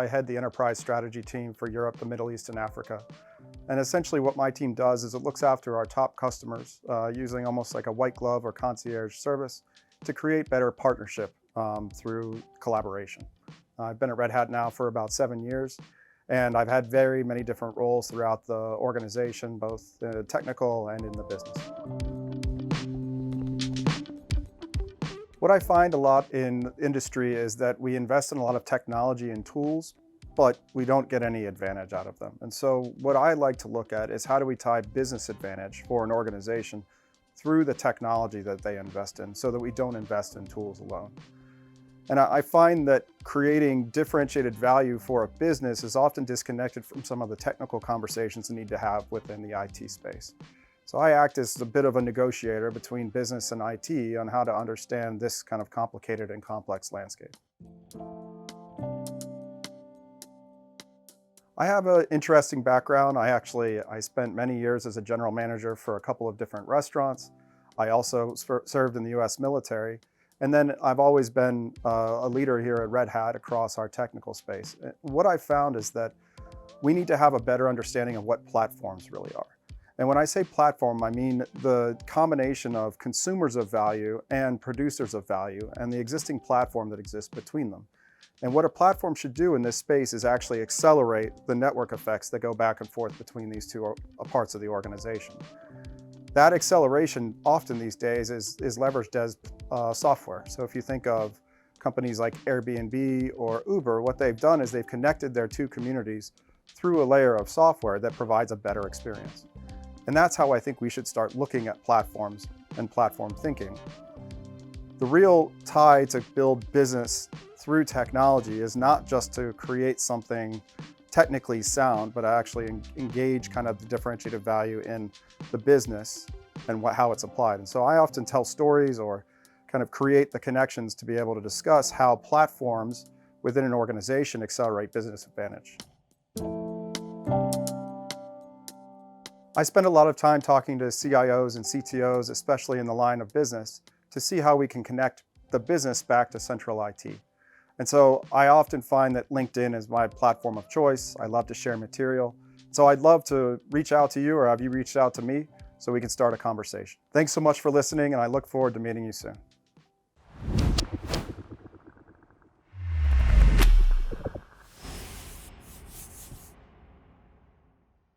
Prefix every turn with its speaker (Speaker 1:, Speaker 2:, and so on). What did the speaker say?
Speaker 1: I head the enterprise strategy team for Europe, the Middle East, and Africa. And essentially what my team does is it looks after our top customers using almost like a white glove or concierge service to create better partnership through collaboration. I've been at Red Hat now for about 7 years, and I've had very many different roles throughout the organization, both technical and in the business. What I find a lot in industry is that we invest in a lot of technology and tools, but we don't get any advantage out of them. And so what I like to look at is how do we tie business advantage for an organization through the technology that they invest in so that we don't invest in tools alone. And I find that creating differentiated value for a business is often disconnected from some of the technical conversations we need to have within the IT space. So I act as a bit of a negotiator between business and IT on how to understand this kind of complicated and complex landscape. I have an interesting background. I spent many years as a general manager for a couple of different restaurants. I also served in the US military. And then I've always been a leader here at Red Hat across our technical space. What I found is that we need to have a better understanding of what platforms really are. And when I say platform, I mean the combination of consumers of value and producers of value and the existing platform that exists between them. And what a platform should do in this space is actually accelerate the network effects that go back and forth between these two parts of the organization. That acceleration often these days is leveraged as software. So if you think of companies like Airbnb or Uber, what they've done is they've connected their two communities through a layer of software that provides a better experience. And that's how I think we should start looking at platforms and platform thinking. The real tie to build business through technology is not just to create something technically sound, but actually engage kind of the differentiated value in the business and how it's applied. And so I often tell stories or kind of create the connections to be able to discuss how platforms within an organization accelerate business advantage. I spend a lot of time talking to CIOs and CTOs, especially in the line of business, to see how we can connect the business back to central IT. And so I often find that LinkedIn is my platform of choice. I love to share material. So I'd love to reach out to you or have you reached out to me so we can start a conversation. Thanks so much for listening, and I look forward to meeting you soon.